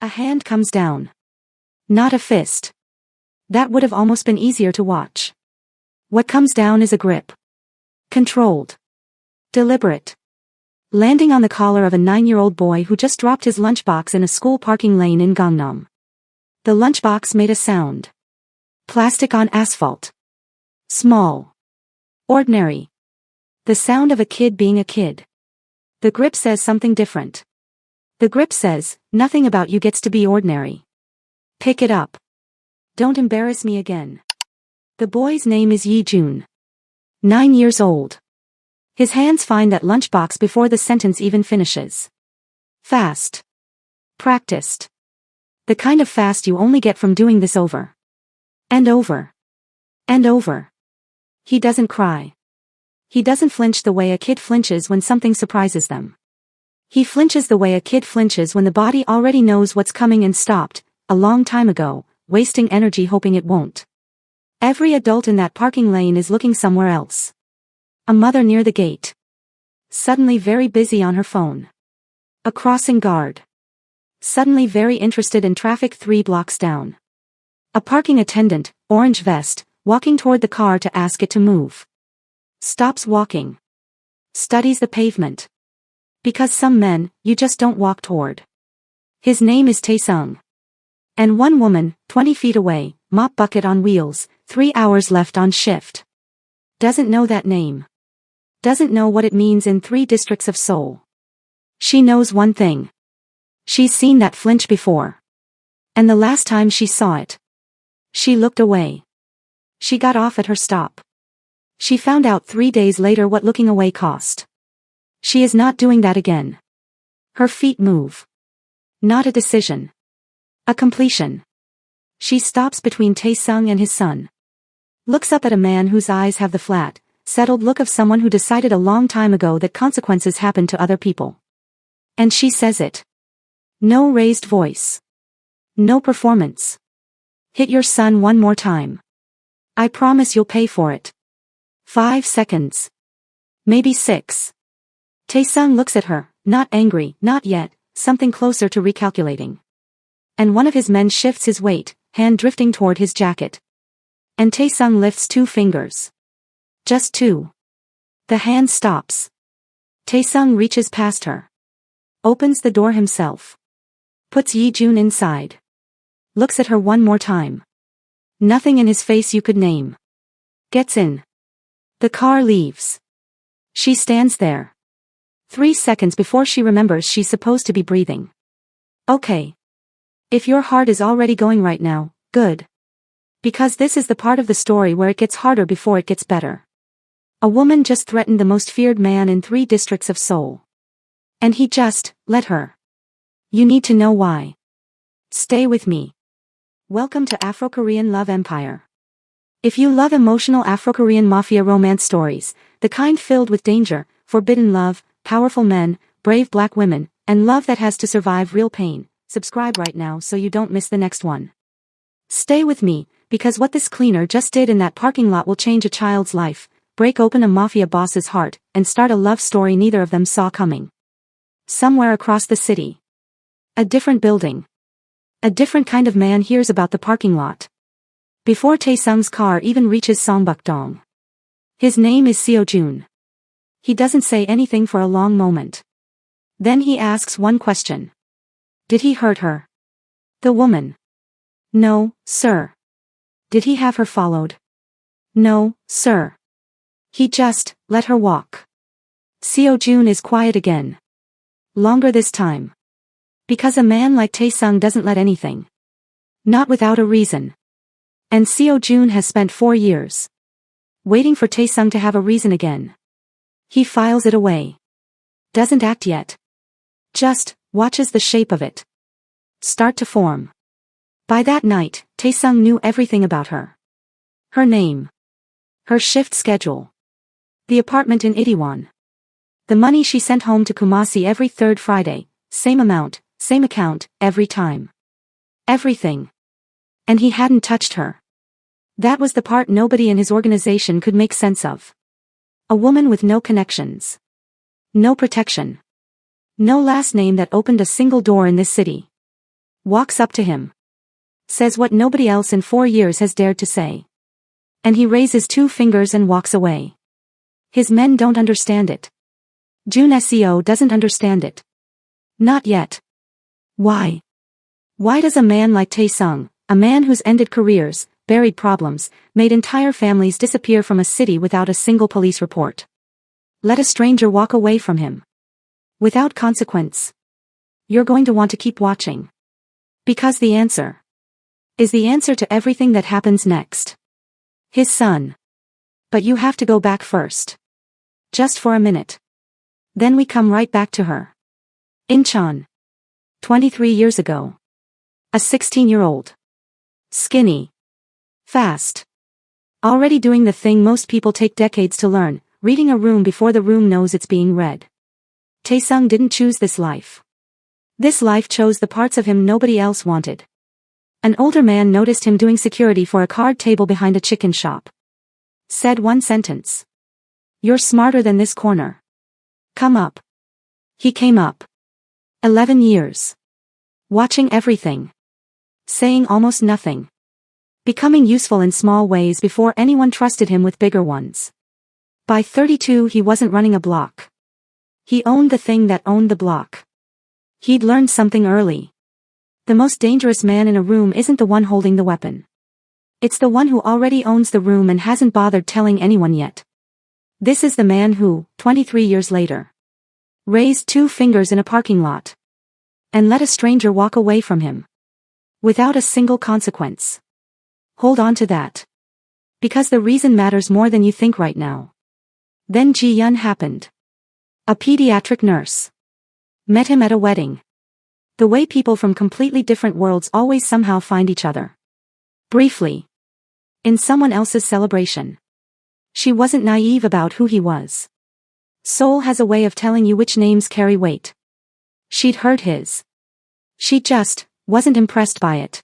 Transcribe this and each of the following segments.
A hand comes down. Not a fist. That would have almost been easier to watch. What comes down is a grip. Controlled. Deliberate. Landing on the collar of a 9-year-old boy who just dropped his lunchbox in a school parking lane in Gangnam. The lunchbox made a sound. Plastic on asphalt. Small. Ordinary. The sound of a kid being a kid. The grip says something different. The grip says, nothing about you gets to be ordinary. Pick it up. Don't embarrass me again. The boy's name is Yi Jun. 9 years old. His hands find that lunchbox before the sentence even finishes. Fast. Practiced. The kind of fast you only get from doing this over. And over. And over. He doesn't cry. He doesn't flinch the way a kid flinches when something surprises them. He flinches the way a kid flinches when the body already knows what's coming and stopped, a long time ago, wasting energy hoping it won't. Every adult in that parking lane is looking somewhere else. A mother near the gate. Suddenly very busy on her phone. A crossing guard. Suddenly very interested in traffic 3 blocks down. A parking attendant, orange vest, walking toward the car to ask it to move. Stops walking. Studies the pavement. Because some men, you just don't walk toward. His name is Taesung. And one woman, 20 feet away, mop bucket on wheels, 3 hours left on shift. Doesn't know that name. Doesn't know what it means in 3 districts of Seoul. She knows one thing. She's seen that flinch before. And the last time she saw it. She looked away. She got off at her stop. She found out 3 days later what looking away cost. She is not doing that again. Her feet move. Not a decision. A completion. She stops between Taesung and his son. Looks up at a man whose eyes have the flat, settled look of someone who decided a long time ago that consequences happen to other people. And she says it. No raised voice. No performance. Hit your son one more time. I promise you'll pay for it. 5 seconds. Maybe 6. Taesung looks at her, not angry, not yet, something closer to recalculating. And one of his men shifts his weight, hand drifting toward his jacket. And Taesung lifts 2 fingers. Just 2. The hand stops. Taesung reaches past her. Opens the door himself. Puts Yi Jun inside. Looks at her one more time. Nothing in his face you could name. Gets in. The car leaves. She stands there. 3 seconds before she remembers she's supposed to be breathing. Okay. If your heart is already going right now, good. Because this is the part of the story where it gets harder before it gets better. A woman just threatened the most feared man in 3 districts of Seoul. And he just, let her. You need to know why. Stay with me. Welcome to Afro-Korean Love Empire. If you love emotional Afro-Korean mafia romance stories, the kind filled with danger, forbidden love, powerful men, brave black women, and love that has to survive real pain, subscribe right now so you don't miss the next one. Stay with me, because what this cleaner just did in that parking lot will change a child's life, break open a mafia boss's heart, and start a love story neither of them saw coming. Somewhere across the city. A different building. A different kind of man hears about the parking lot. Before Taesung's car even reaches Songbukdong. His name is Seo Jun. He doesn't say anything for a long moment. Then he asks one question. Did he hurt her? The woman. No, sir. Did he have her followed? No, sir. He just, let her walk. Seo Jun is quiet again. Longer this time. Because a man like Taesung doesn't let anything. Not without a reason. And Seo Jun has spent 4 years. Waiting for Taesung to have a reason again. He files it away. Doesn't act yet. Just, watches the shape of it. Start to form. By that night, Taesung knew everything about her. Her name. Her shift schedule. The apartment in Itaewon. The money she sent home to Kumasi every 3rd Friday, same amount, same account, every time. Everything. And he hadn't touched her. That was the part nobody in his organization could make sense of. A woman with no connections. No protection. No last name that opened a single door in this city. Walks up to him. Says what nobody else in 4 years has dared to say. And he raises 2 fingers and walks away. His men don't understand it. Jun Seo doesn't understand it. Not yet. Why? Why does a man like Tae-sung, a man who's ended careers, buried problems, made entire families disappear from a city without a single police report, let a stranger walk away from him without consequence? You're going to want to keep watching. Because the answer is the answer to everything that happens next. His son. But you have to go back first. Just for a minute. Then we come right back to her. Incheon. 23 years ago. A 16-year-old. Skinny. Fast. Already doing the thing most people take decades to learn, reading a room before the room knows it's being read. Tae-sung didn't choose this life. This life chose the parts of him nobody else wanted. An older man noticed him doing security for a card table behind a chicken shop. Said one sentence. You're smarter than this corner. Come up. He came up. 11 years. Watching everything. Saying almost nothing. Becoming useful in small ways before anyone trusted him with bigger ones. By 32 he wasn't running a block. He owned the thing that owned the block. He'd learned something early. The most dangerous man in a room isn't the one holding the weapon. It's the one who already owns the room and hasn't bothered telling anyone yet. This is the man who, 23 years later, raised 2 fingers in a parking lot and let a stranger walk away from him without a single consequence. Hold on to that. Because the reason matters more than you think right now. Then Ji-yeon happened. A pediatric nurse. Met him at a wedding. The way people from completely different worlds always somehow find each other. Briefly. In someone else's celebration. She wasn't naive about who he was. Seoul has a way of telling you which names carry weight. She'd heard his. She just wasn't impressed by it.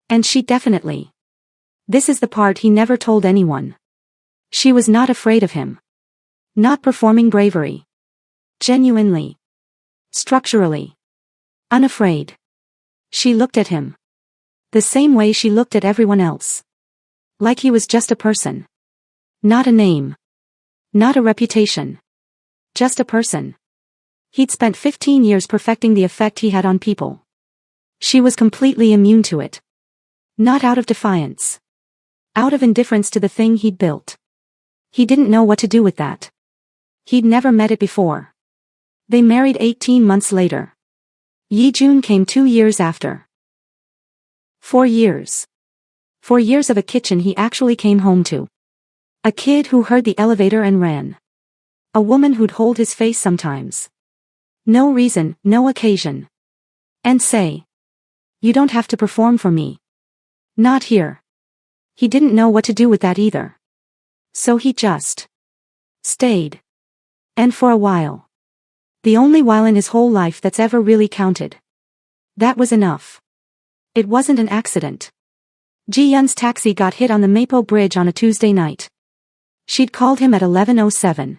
And she definitely. This is the part he never told anyone. She was not afraid of him. Not performing bravery. Genuinely. Structurally. Unafraid. She looked at him. The same way she looked at everyone else. Like he was just a person. Not a name. Not a reputation. Just a person. He'd spent 15 years perfecting the effect he had on people. She was completely immune to it. Not out of defiance. Out of indifference to the thing he'd built. He didn't know what to do with that. He'd never met it before. They married 18 months later. Yi-jun came 2 years after. 4 years. 4 years of a kitchen he actually came home to. A kid who heard the elevator and ran. A woman who'd hold his face sometimes. No reason, no occasion. And say. You don't have to perform for me. Not here. He didn't know what to do with that either. So he just stayed. And for a while. The only while in his whole life that's ever really counted. That was enough. It wasn't an accident. Ji-yeon's taxi got hit on the Mapo Bridge on a Tuesday night. She'd called him at 11:07.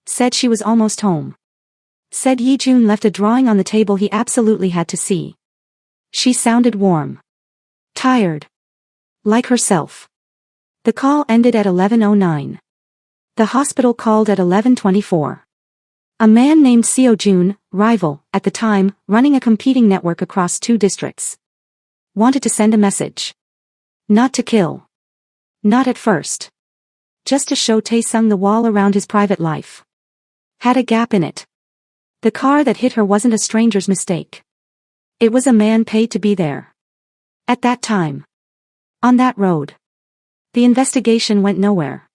Said she was almost home. Said Yi-jun left a drawing on the table he absolutely had to see. She sounded warm. Tired. Like herself. The call ended at 11:09. The hospital called at 11:24. A man named Seo Jun, rival, at the time, running a competing network across 2 districts. Wanted to send a message. Not to kill. Not at first. Just to show Tae-sung the wall around his private life. Had a gap in it. The car that hit her wasn't a stranger's mistake. It was a man paid to be there. At that time. On that road. The investigation went nowhere.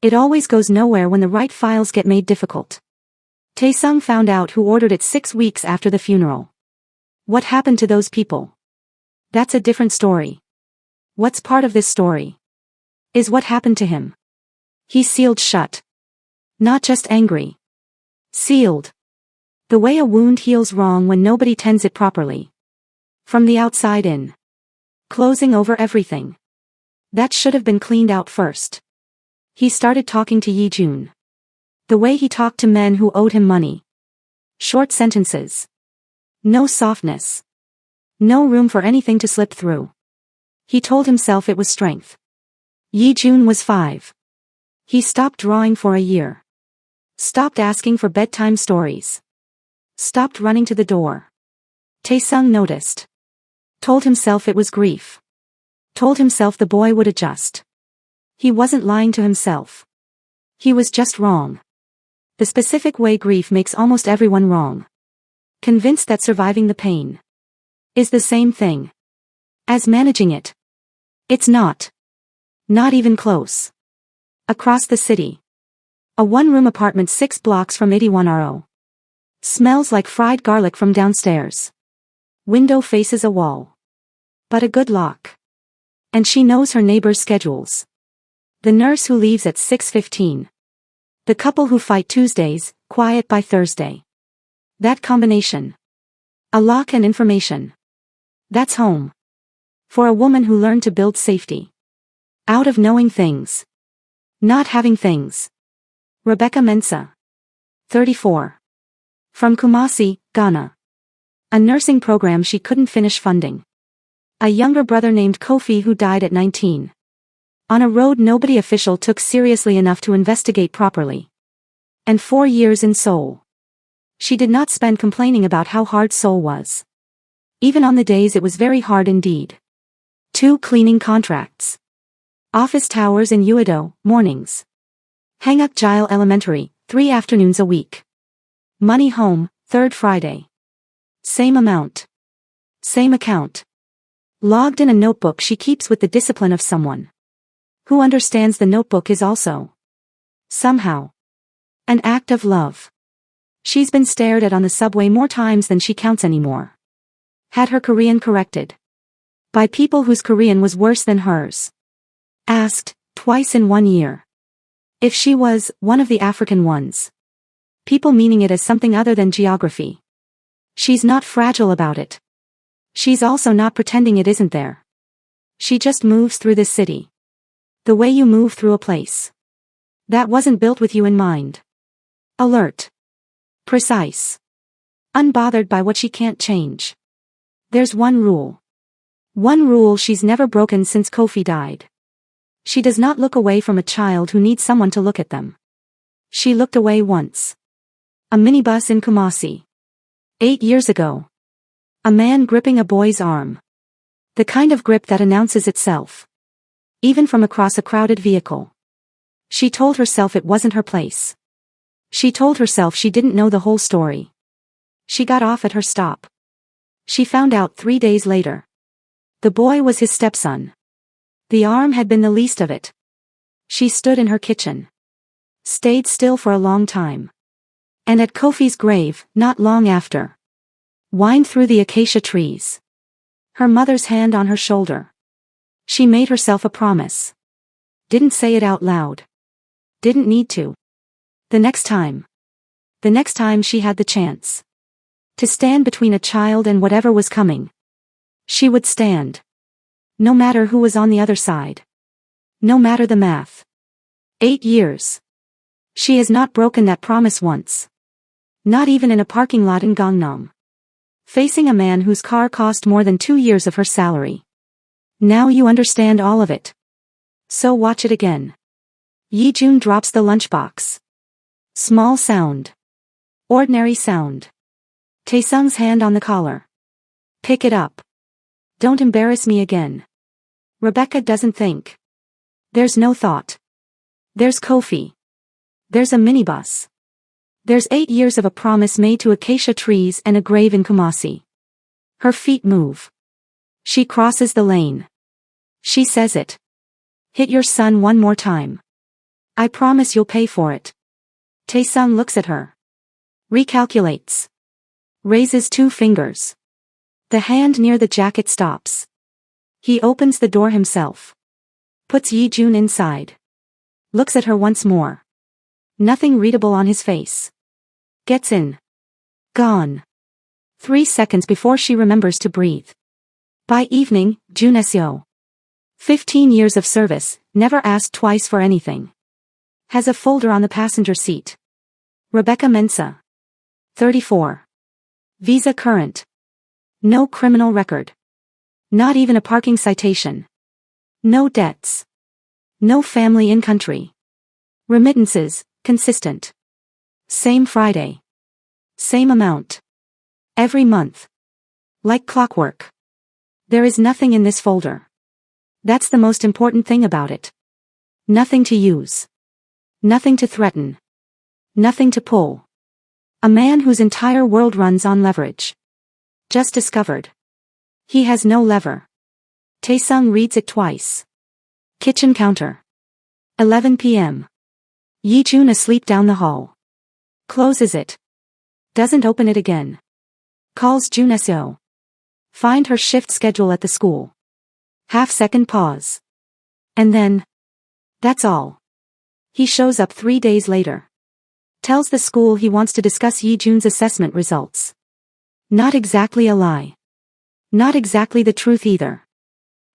It always goes nowhere when the right files get made difficult. Tae-sung found out who ordered it 6 weeks after the funeral. What happened to those people? That's a different story. What's part of this story? Is what happened to him. He sealed shut. Not just angry. Sealed. The way a wound heals wrong when nobody tends it properly. From the outside in. Closing over everything. That should have been cleaned out first. He started talking to Yi-jun. The way he talked to men who owed him money. Short sentences. No softness. No room for anything to slip through. He told himself it was strength. Yi Jun was 5. He stopped drawing for a year. Stopped asking for bedtime stories. Stopped running to the door. Taesung noticed. Told himself it was grief. Told himself the boy would adjust. He wasn't lying to himself. He was just wrong. The specific way grief makes almost everyone wrong. Convinced that surviving the pain is the same thing as managing it. It's not. Not even close. Across the city. A one-room apartment 6 blocks from 81RO. Smells like fried garlic from downstairs. Window faces a wall. But a good lock. And she knows her neighbor's schedules. The nurse who leaves at 6:15. The couple who fight Tuesdays, quiet by Thursday. That combination. A lock and information. That's home. For a woman who learned to build safety. Out of knowing things. Not having things. Rebecca Mensah. 34. From Kumasi, Ghana. A nursing program she couldn't finish funding. A younger brother named Kofi who died at 19. On a road nobody official took seriously enough to investigate properly. And 4 years in Seoul. She did not spend complaining about how hard Seoul was. Even on the days it was very hard indeed. 2 cleaning contracts. Office towers in Uedo, mornings. Hanguk Jile Elementary, 3 afternoons a week. Money home, 3rd Friday. Same amount. Same account. Logged in a notebook she keeps with the discipline of someone who understands the notebook is also somehow an act of love. She's been stared at on the subway more times than she counts anymore. Had her Korean corrected. By people whose Korean was worse than hers. Asked, twice in 1 year. If she was one of the African ones. People meaning it as something other than geography. She's not fragile about it. She's also not pretending it isn't there. She just moves through this city. The way you move through a place. That wasn't built with you in mind. Alert. Precise. Unbothered by what she can't change. There's one rule. One rule she's never broken since Kofi died. She does not look away from a child who needs someone to look at them. She looked away once. A minibus in Kumasi. 8 years ago. A man gripping a boy's arm. The kind of grip that announces itself. Even from across a crowded vehicle. She told herself it wasn't her place. She told herself she didn't know the whole story. She got off at her stop. She found out 3 days later. The boy was his stepson. The arm had been the least of it. She stood in her kitchen. Stayed still for a long time. And at Kofi's grave, not long after. Whined through the acacia trees. Her mother's hand on her shoulder. She made herself a promise. Didn't say it out loud. Didn't need to. The next time. The next time she had the chance. To stand between a child and whatever was coming. She would stand. No matter who was on the other side. No matter the math. 8 years. She has not broken that promise once. Not even in a parking lot in Gangnam. Facing a man whose car cost more than 2 years of her salary. Now you understand all of it. So watch it again. Yi Jun drops the lunchbox. Small sound. Ordinary sound. Taesung's hand on the collar. Pick it up. Don't embarrass me again. Rebecca doesn't think. There's no thought. There's Kofi. There's a minibus. There's 8 years of a promise made to acacia trees and a grave in Kumasi. Her feet move. She crosses the lane. She says it. Hit your son one more time. I promise you'll pay for it. Taesung looks at her. Recalculates. Raises 2 fingers. The hand near the jacket stops. He opens the door himself. Puts Yi Jun inside. Looks at her once more. Nothing readable on his face. Gets in. Gone. 3 seconds before she remembers to breathe. By evening, Jun Seo. 15 years of service, never asked twice for anything. Has a folder on the passenger seat. Rebecca Mensah. 34. Visa current. No criminal record. Not even a parking citation. No debts. No family in country. Remittances, consistent. Same Friday. Same amount. Every month. Like clockwork. There is nothing in this folder. That's the most important thing about it. Nothing to use. Nothing to threaten. Nothing to pull. A man whose entire world runs on leverage. Just discovered. He has no lever. Taesung reads it twice. Kitchen counter. 11 p.m. Yi-jun asleep down the hall. Closes it. Doesn't open it again. Calls Jun So. Find her shift schedule at the school. Half-second pause. And then. That's all. He shows up 3 days later. Tells the school he wants to discuss Yi-jun's assessment results. Not exactly a lie. Not exactly the truth either.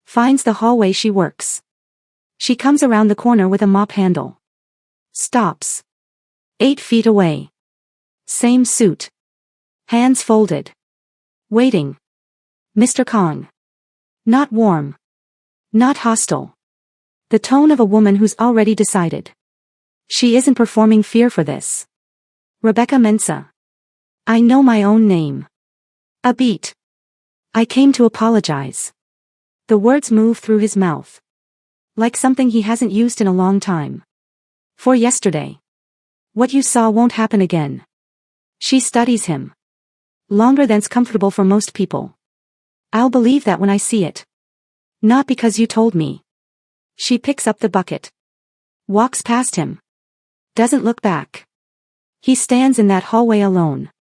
Finds the hallway she works. She comes around the corner with a mop handle. Stops. 8 feet away. Same suit. Hands folded. Waiting. Mr. Kong. Not warm. Not hostile. The tone of a woman who's already decided. She isn't performing fear for this. Rebecca Mensah. I know my own name. A beat. I came to apologize. The words move through his mouth. Like something he hasn't used in a long time. For yesterday. What you saw won't happen again. She studies him. Longer than's comfortable for most people. I'll believe that when I see it. Not because you told me. She picks up the bucket. Walks past him. Doesn't look back. He stands in that hallway alone.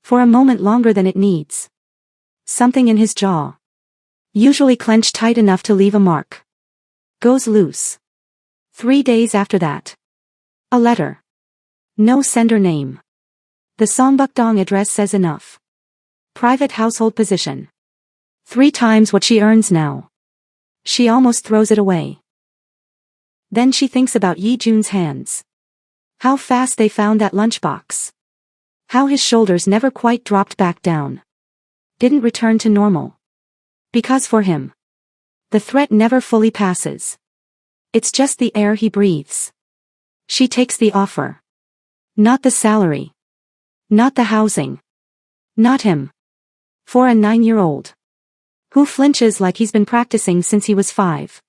For a moment longer than it needs. Something in his jaw. Usually clenched tight enough to leave a mark. Goes loose. 3 days after that. A letter. No sender name. The Songbukdong address says enough. Private household position. 3 times what she earns now. She almost throws it away. Then she thinks about Yi-jun's hands. How fast they found that lunchbox. How his shoulders never quite dropped back down. Didn't return to normal. Because for him, the threat never fully passes. It's just the air he breathes. She takes the offer. Not the salary. Not the housing. Not him. For a 9-year-old. Who flinches like he's been practicing since he was 5.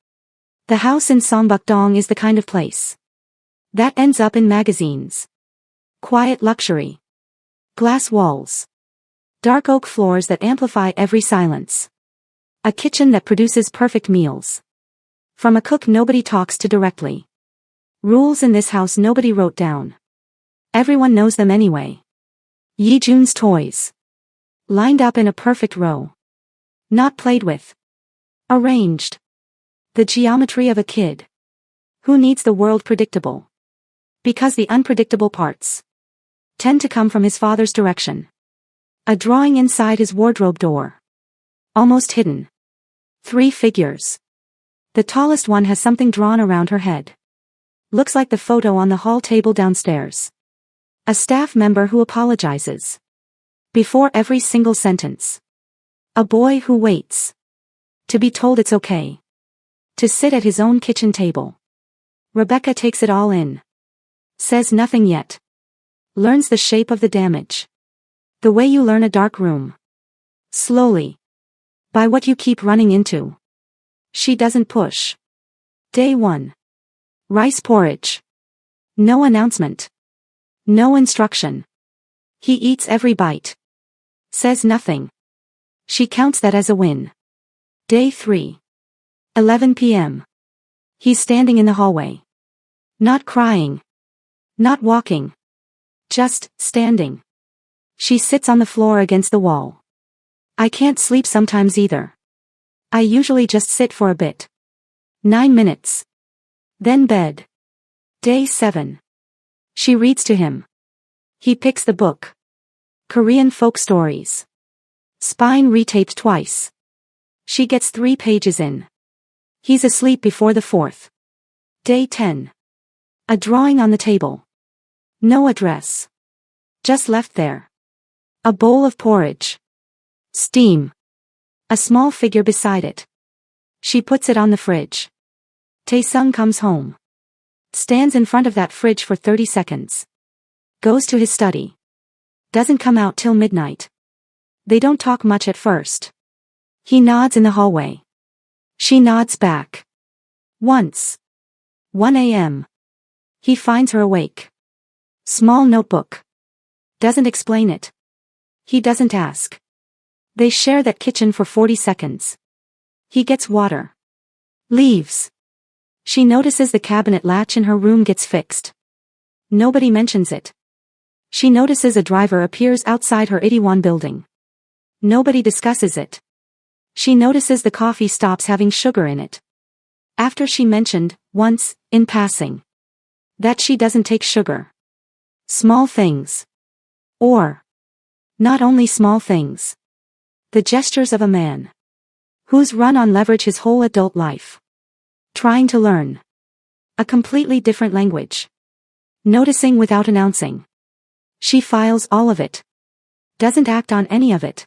The house in Songbukdong is the kind of place that ends up in magazines. Quiet luxury. Glass walls. Dark oak floors that amplify every silence. A kitchen that produces perfect meals. From a cook nobody talks to directly. Rules in this house nobody wrote down. Everyone knows them anyway. Yi-jun's toys. Lined up in a perfect row. Not played with. Arranged. The geometry of a kid. Who needs the world predictable? Because the unpredictable parts tend to come from his father's direction. A drawing inside his wardrobe door. Almost hidden. 3 figures. The tallest one has something drawn around her head. Looks like the photo on the hall table downstairs. A staff member who apologizes. Before every single sentence. A boy who waits. To be told it's okay. To sit at his own kitchen table. Rebecca takes it all in. Says nothing yet. Learns the shape of the damage. The way you learn a dark room. Slowly. By what you keep running into. She doesn't push. Day 1. Rice porridge. No announcement. No instruction. He eats every bite. Says nothing. She counts that as a win. Day 3. 11 p.m. He's standing in the hallway. Not crying. Not walking. Just standing. She sits on the floor against the wall. I can't sleep sometimes either. I usually just sit for a bit. 9 minutes. Then bed. Day 7. She reads to him. He picks the book. Korean folk stories. Spine retaped twice. She gets 3 pages in. He's asleep before the 4th. Day 10. A drawing on the table. No address. Just left there. A bowl of porridge. Steam. A small figure beside it. She puts it on the fridge. Taesung comes home. Stands in front of that fridge for 30 seconds. Goes to his study. Doesn't come out till midnight. They don't talk much at first. He nods in the hallway. She nods back. Once. 1 a.m. He finds her awake. Small notebook. Doesn't explain it. He doesn't ask. They share that kitchen for 40 seconds. He gets water. Leaves. She notices the cabinet latch in her room gets fixed. Nobody mentions it. She notices a driver appears outside her Itaewon building. Nobody discusses it. She notices the coffee stops having sugar in it. After she mentioned, once, in passing, that she doesn't take sugar. Small things. Or. Not only small things. The gestures of a man. Who's run on leverage his whole adult life. Trying to learn. A completely different language. Noticing without announcing. She files all of it. Doesn't act on any of it.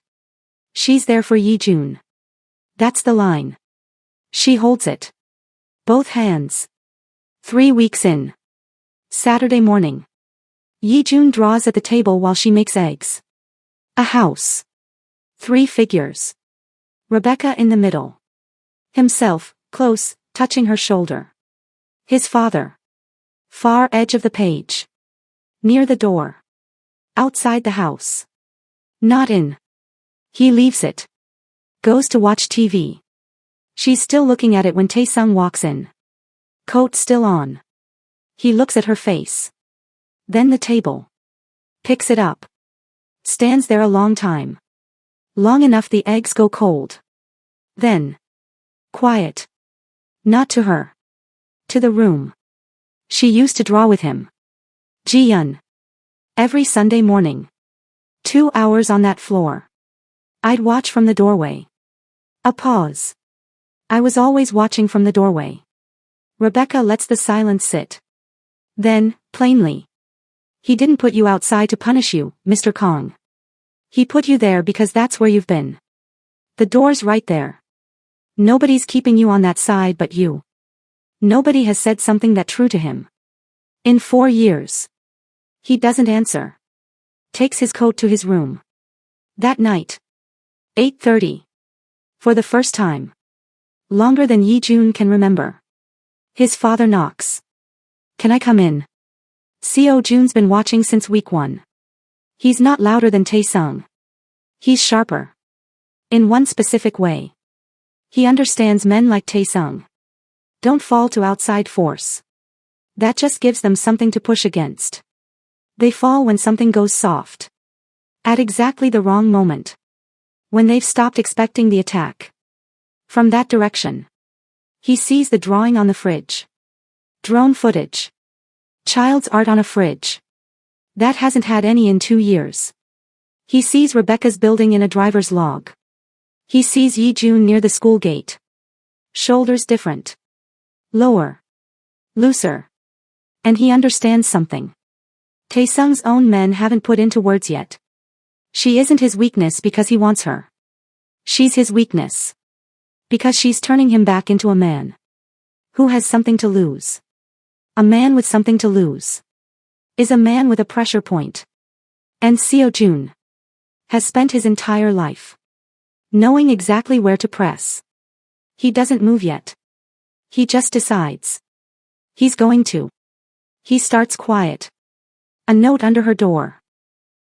She's there for Yi-jun. That's the line. She holds it. Both hands. 3 weeks in. Saturday morning. Yi-jun draws at the table while she makes eggs. A house. 3 figures. Rebecca in the middle. Himself, close, touching her shoulder. His father. Far edge of the page. Near the door. Outside the house. Not in. He leaves it. Goes to watch TV. She's still looking at it when Taesung walks in. Coat still on. He looks at her face. Then the table. Picks it up. Stands there a long time. Long enough the eggs go cold. Then. Quiet. Not to her. To the room. She used to draw with him. Ji-yun. Every Sunday morning. 2 hours on that floor. I'd watch from the doorway. A pause. I was always watching from the doorway. Rebecca lets the silence sit. Then, plainly. He didn't put you outside to punish you, Mr. Kong. He put you there because that's where you've been. The door's right there. Nobody's keeping you on that side but you. Nobody has said something that true to him. In 4 years. He doesn't answer. Takes his coat to his room. That night. 8:30. For the first time. Longer than Yi-jun can remember. His father knocks. Can I come in? Seo-jun's been watching since week 1. He's not louder than Taesung. He's sharper. In one specific way. He understands men like Taesung. Don't fall to outside force. That just gives them something to push against. They fall when something goes soft. At exactly the wrong moment. When they've stopped expecting the attack. From that direction. He sees the drawing on the fridge. Drone footage. Child's art on a fridge. That hasn't had any in 2 years. He sees Rebecca's building in a driver's log. He sees Yi-jun near the school gate. Shoulders different. Lower. Looser. And he understands something. Taesung's own men haven't put into words yet. She isn't his weakness because he wants her. She's his weakness. Because she's turning him back into a man. Who has something to lose. A man with something to lose. Is a man with a pressure point. And Seo-jun. Has spent his entire life. Knowing exactly where to press. He doesn't move yet. He just decides. He's going to. He starts quiet. A note under her door.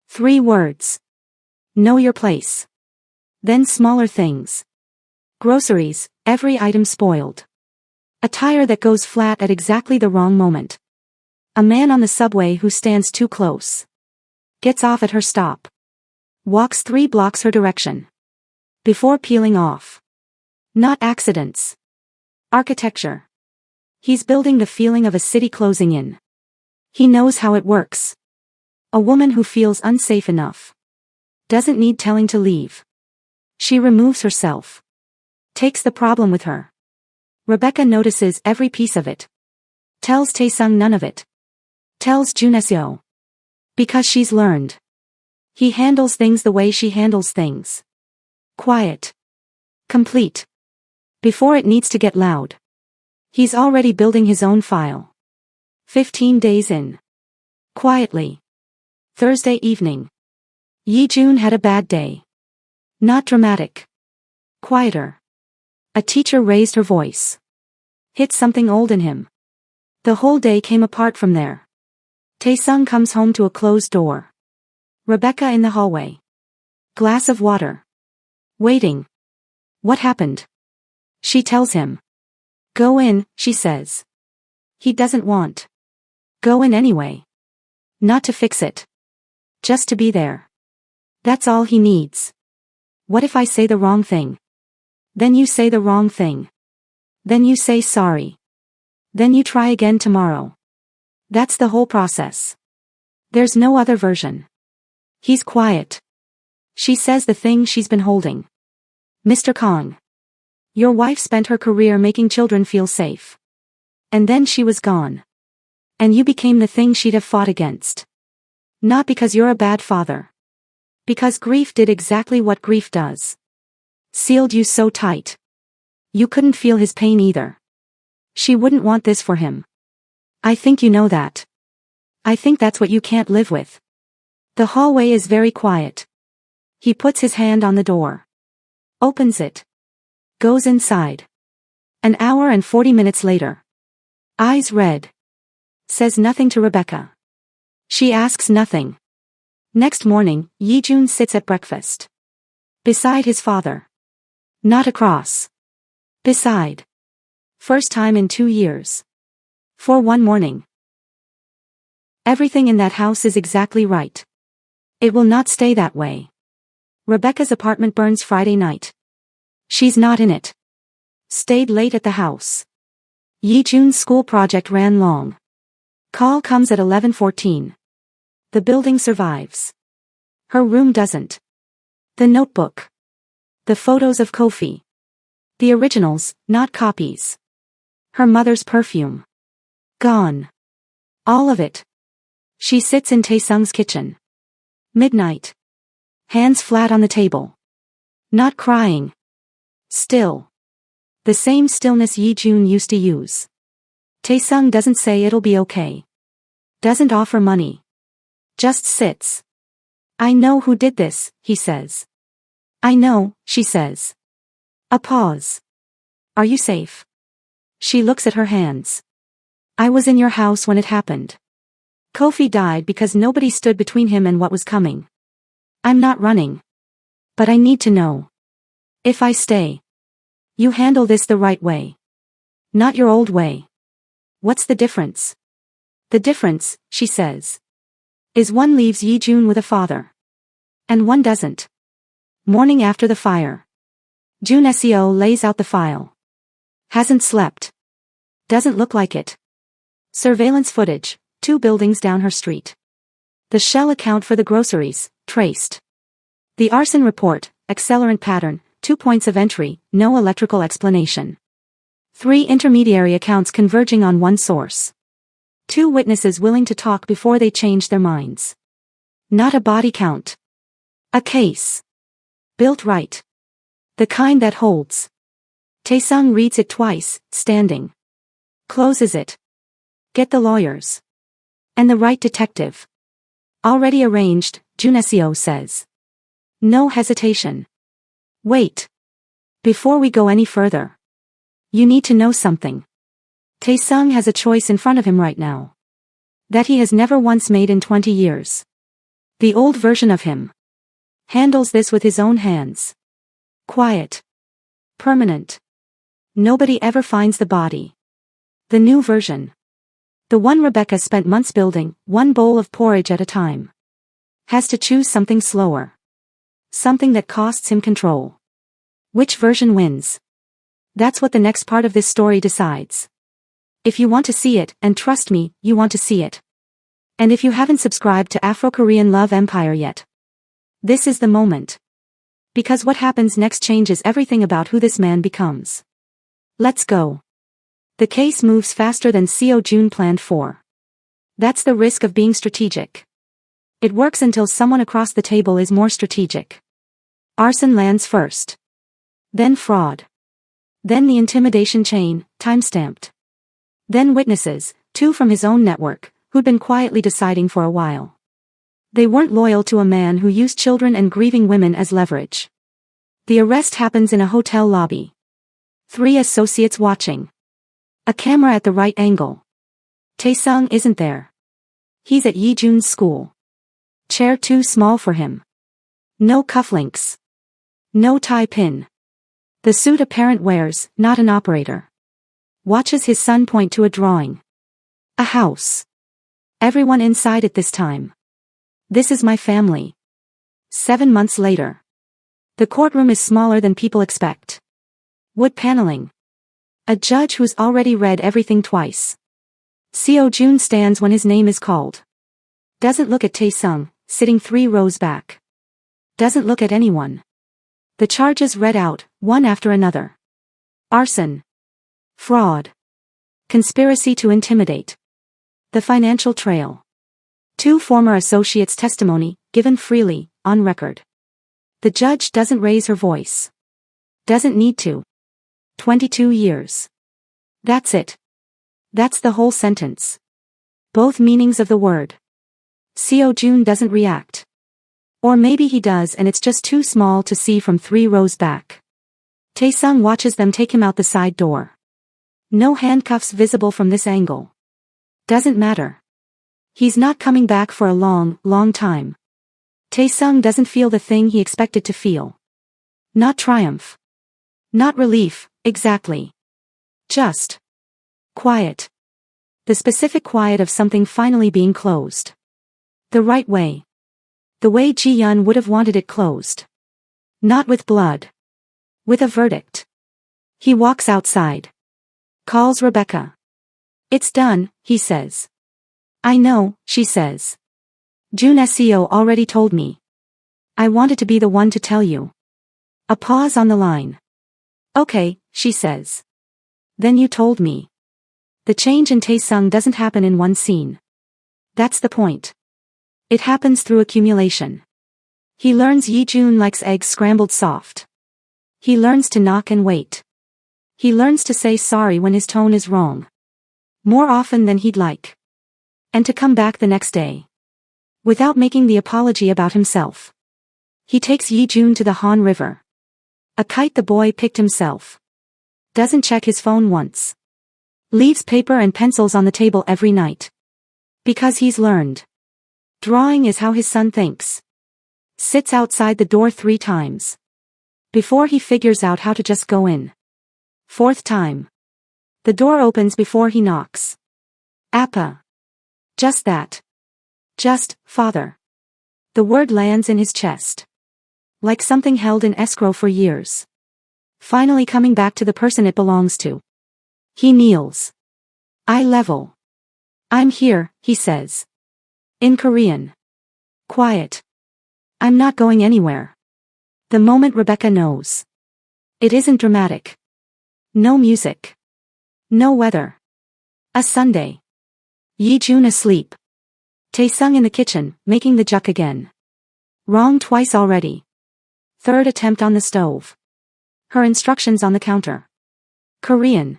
3 words. Know your place. Then smaller things. Groceries, every item spoiled. A tire that goes flat at exactly the wrong moment. A man on the subway who stands too close. Gets off at her stop. Walks 3 blocks her direction. Before peeling off. Not accidents. Architecture. He's building the feeling of a city closing in. He knows how it works. A woman who feels unsafe enough. Doesn't need telling to leave. She removes herself. Takes the problem with her. Rebecca notices every piece of it. Tells Taesung none of it. Tells Juneseo. Because she's learned. He handles things the way she handles things. Quiet. Complete. Before it needs to get loud. He's already building his own file. 15 days in. Quietly. Thursday evening. Yi-jun had a bad day. Not dramatic. Quieter. A teacher raised her voice. Hit something old in him. The whole day came apart from there. Taesung comes home to a closed door. Rebecca in the hallway. Glass of water. Waiting. What happened? She tells him. Go in, she says. He doesn't want. Go in anyway. Not to fix it. Just to be there. That's all he needs. What if I say the wrong thing? Then you say the wrong thing. Then you say sorry. Then you try again tomorrow. That's the whole process. There's no other version. He's quiet. She says the thing she's been holding. Mr. Kong. Your wife spent her career making children feel safe. And then she was gone. And you became the thing she'd have fought against. Not because you're a bad father. Because grief did exactly what grief does. Sealed you so tight. You couldn't feel his pain either. She wouldn't want this for him. I think you know that. I think that's what you can't live with. The hallway is very quiet. He puts his hand on the door. Opens it. Goes inside. An hour and 40 minutes later. Eyes red. Says nothing to Rebecca. She asks nothing. Next morning, Yi-jun sits at breakfast. Beside his father. Not across. Beside. First time in 2 years. For one morning. Everything in that house is exactly right. It will not stay that way. Rebecca's apartment burns Friday night. She's not in it. Stayed late at the house. Yi-jun's school project ran long. Call comes at 11:14. The building survives. Her room doesn't. The notebook. The photos of Kofi. The originals, not copies. Her mother's perfume. Gone. All of it. She sits in Taesung's kitchen. Midnight. Hands flat on the table. Not crying. Still. The same stillness Yi-jun used to use. Taesung doesn't say it'll be okay. Doesn't offer money. Just sits. I know who did this, he says. I know, she says. A pause. Are you safe? She looks at her hands. I was in your house when it happened. Kofi died because nobody stood between him and what was coming. I'm not running. But I need to know. If I stay. You handle this the right way. Not your old way. What's the difference? The difference, she says, is one leaves Yi-jun with a father. And one doesn't. Morning after the fire. Jun Seo lays out the file. Hasn't slept. Doesn't look like it. Surveillance footage, 2 buildings down her street. The shell account for the groceries, traced. The arson report, accelerant pattern, 2 points of entry, no electrical explanation. 3 intermediary accounts converging on one source. 2 witnesses willing to talk before they change their minds. Not a body count. A case. Built right. The kind that holds. Taesung reads it twice, standing. Closes it. Get the lawyers. And the right detective. Already arranged, Jun Seo says. No hesitation. Wait. Before we go any further. You need to know something. Taesung has a choice in front of him right now. That he has never once made in 20 years. The old version of him. Handles this with his own hands. Quiet. Permanent. Nobody ever finds the body. The new version. The one Rebecca spent months building, one bowl of porridge at a time. Has to choose something slower. Something that costs him control. Which version wins? That's what the next part of this story decides. If you want to see it, and trust me, you want to see it. And if you haven't subscribed to Afro-Korean Love Empire yet, this is the moment. Because what happens next changes everything about who this man becomes. Let's go. The case moves faster than Seo Jun planned for. That's the risk of being strategic. It works until someone across the table is more strategic. Arson lands first. Then fraud. Then the intimidation chain, timestamped. Then witnesses, 2 from his own network, who'd been quietly deciding for a while. They weren't loyal to a man who used children and grieving women as leverage. The arrest happens in a hotel lobby. 3 associates watching. A camera at the right angle. Taesung isn't there. He's at Yi-jun's school. Chair too small for him. No cufflinks. No tie pin. The suit a parent wears, not an operator. Watches his son point to a drawing. A house. Everyone inside at this time. This is my family. 7 months later. The courtroom is smaller than people expect. Wood paneling. A judge who's already read everything twice. Seo-jun stands when his name is called. Doesn't look at Taesung, sitting 3 rows back. Doesn't look at anyone. The charges read out, one after another. Arson. Fraud. Conspiracy to intimidate. The financial trail. 2 former associates' testimony, given freely, on record. The judge doesn't raise her voice. Doesn't need to. 22 years. That's it. That's the whole sentence. Both meanings of the word. Seo-jun doesn't react. Or maybe he does and it's just too small to see from 3 rows back. Taesung watches them take him out the side door. No handcuffs visible from this angle. Doesn't matter. He's not coming back for a long, long time. Taesung doesn't feel the thing he expected to feel. Not triumph. Not relief, exactly. Just quiet. The specific quiet of something finally being closed. The right way. The way Ji-yeon would have wanted it closed. Not with blood. With a verdict. He walks outside. Calls Rebecca. It's done, he says. I know, she says. Jun Seo already told me. I wanted to be the one to tell you. A pause on the line. Okay, she says. Then you told me. The change in Taesung doesn't happen in one scene. That's the point. It happens through accumulation. He learns Yi-jun likes eggs scrambled soft. He learns to knock and wait. He learns to say sorry when his tone is wrong. More often than he'd like. And to come back the next day. Without making the apology about himself. He takes Yi-jun to the Han River. A kite the boy picked himself. Doesn't check his phone once. Leaves paper and pencils on the table every night. Because he's learned. Drawing is how his son thinks. Sits outside the door 3 times. Before he figures out how to just go in. 4th time. The door opens before he knocks. Appa. Just that. Just, father. The word lands in his chest. Like something held in escrow for years. Finally coming back to the person it belongs to. He kneels. Eye level. I'm here, he says. In Korean. Quiet. I'm not going anywhere. The moment Rebecca knows. It isn't dramatic. No music. No weather. A Sunday. Yi-jun asleep. Taesung in the kitchen, making the juk again. Wrong twice already. 3rd attempt on the stove. Her instructions on the counter. Korean.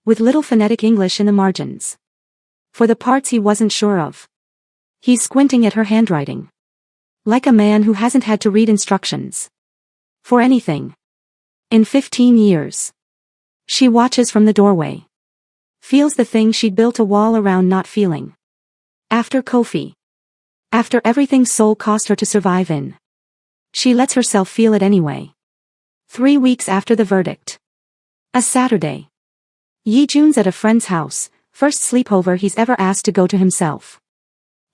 With little phonetic English in the margins. For the parts he wasn't sure of. He's squinting at her handwriting. Like a man who hasn't had to read instructions. For anything. In 15 years. She watches from the doorway. Feels the thing she'd built a wall around not feeling. After Kofi. After everything Seoul cost her to survive in. She lets herself feel it anyway. 3 weeks after the verdict. A Saturday. Yi-jun's at a friend's house, first sleepover he's ever asked to go to himself.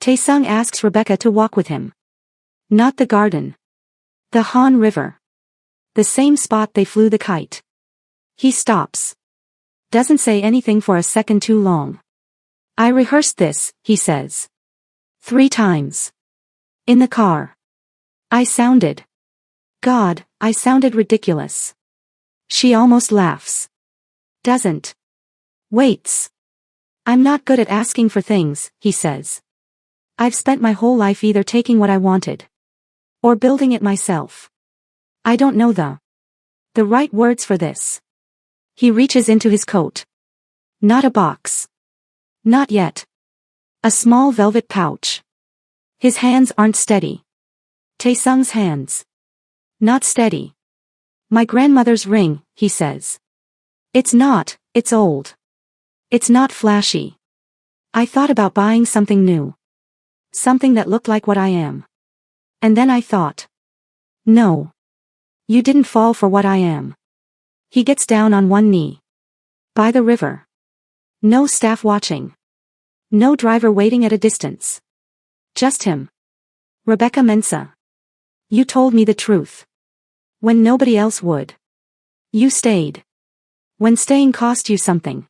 Taesung asks Rebecca to walk with him. Not the garden. The Han River. The same spot they flew the kite. He stops. Doesn't say anything for a second too long. I rehearsed this, he says. 3 times. In the car. I sounded ridiculous. She almost laughs. Doesn't. Waits. I'm not good at asking for things, he says. I've spent my whole life either taking what I wanted. Or building it myself. I don't know the right words for this. He reaches into his coat. Not a box. Not yet. A small velvet pouch. His hands aren't steady. Taesung's hands. Not steady. My grandmother's ring, he says. It's not, it's old. It's not flashy. I thought about buying something new. Something that looked like what I am. And then I thought. No. You didn't fall for what I am. He gets down on one knee. By the river. No staff watching. No driver waiting at a distance. Just him. Rebecca Mensah. You told me the truth. When nobody else would. You stayed. When staying cost you something.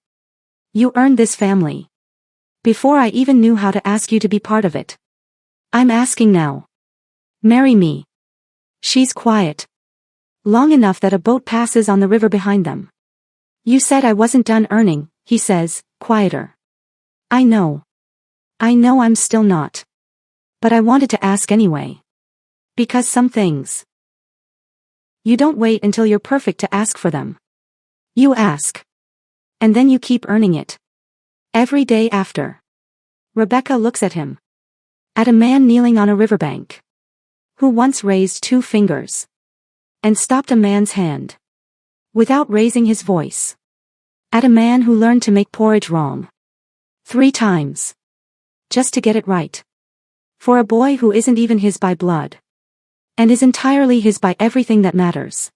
You earned this family. Before I even knew how to ask you to be part of it. I'm asking now. Marry me. She's quiet. Long enough that a boat passes on the river behind them. You said I wasn't done earning, he says, quieter. I know. I know I'm still not. But I wanted to ask anyway. Because some things. You don't wait until you're perfect to ask for them. You ask. And then you keep earning it. Every day after. Rebecca looks at him. At a man kneeling on a riverbank. Who once raised 2 fingers. And stopped a man's hand. Without raising his voice. At a man who learned to make porridge wrong. 3 times. Just to get it right. For a boy who isn't even his by blood. And is entirely his by everything that matters.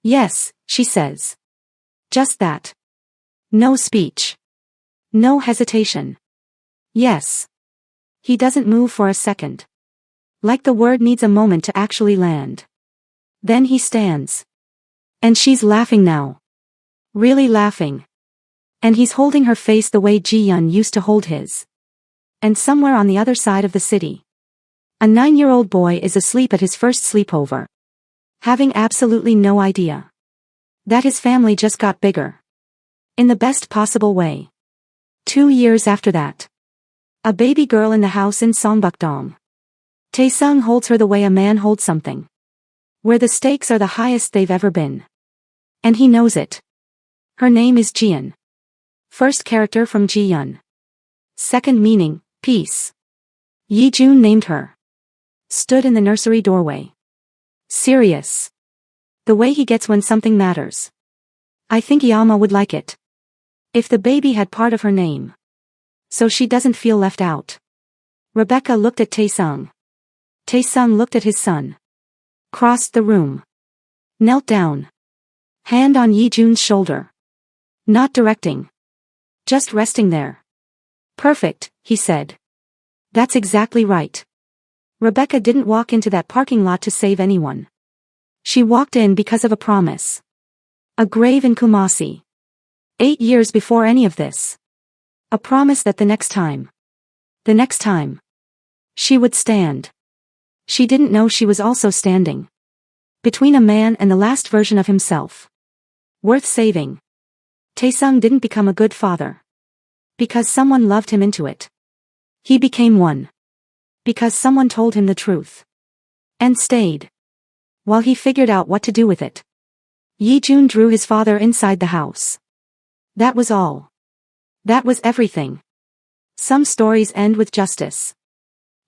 Yes, she says. Just that. No speech. No hesitation. Yes. He doesn't move for a second. Like the word needs a moment to actually land. Then he stands. And she's laughing now. Really laughing. And he's holding her face the way Ji-yeon used to hold his. And somewhere on the other side of the city. A 9-year-old boy is asleep at his first sleepover. Having absolutely no idea. That his family just got bigger. In the best possible way. 2 years after that. A baby girl in the house in Songbukdong. Taesung holds her the way a man holds something. Where the stakes are the highest they've ever been. And he knows it. Her name is Jian. First character from Ji-yeon. Second meaning, peace. Yi-jun named her. Stood in the nursery doorway. Serious. The way he gets when something matters. I think Yama would like it. If the baby had part of her name. So she doesn't feel left out. Rebecca looked at Taesung. Taesung looked at his son. Crossed the room. Knelt down. Hand on Yi-jun's shoulder. Not directing. Just resting there. Perfect, he said. That's exactly right. Rebecca didn't walk into that parking lot to save anyone. She walked in because of a promise. A grave in Kumasi. 8 years before any of this. A promise that the next time. She would stand. She didn't know she was also standing. Between a man and the last version of himself. Worth saving. Taesung didn't become a good father. Because someone loved him into it. He became one. Because someone told him the truth. And stayed. While he figured out what to do with it. Yi-jun drew his father inside the house. That was all. That was everything. Some stories end with justice.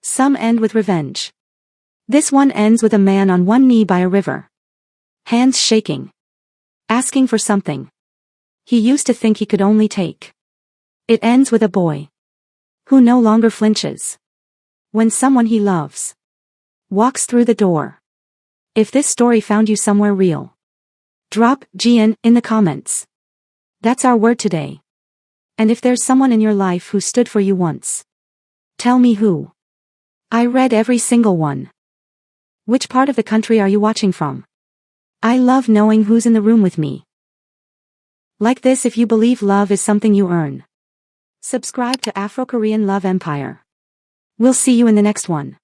Some end with revenge. This one ends with a man on one knee by a river. Hands shaking. Asking for something. He used to think he could only take. It ends with a boy. Who no longer flinches. When someone he loves. Walks through the door. If this story found you somewhere real. Drop Jian in the comments. That's our word today. And if there's someone in your life who stood for you once. Tell me who. I read every single one. Which part of the country are you watching from? I love knowing who's in the room with me. Like this if you believe love is something you earn. Subscribe to Afro-Korean Love Empire. We'll see you in the next one.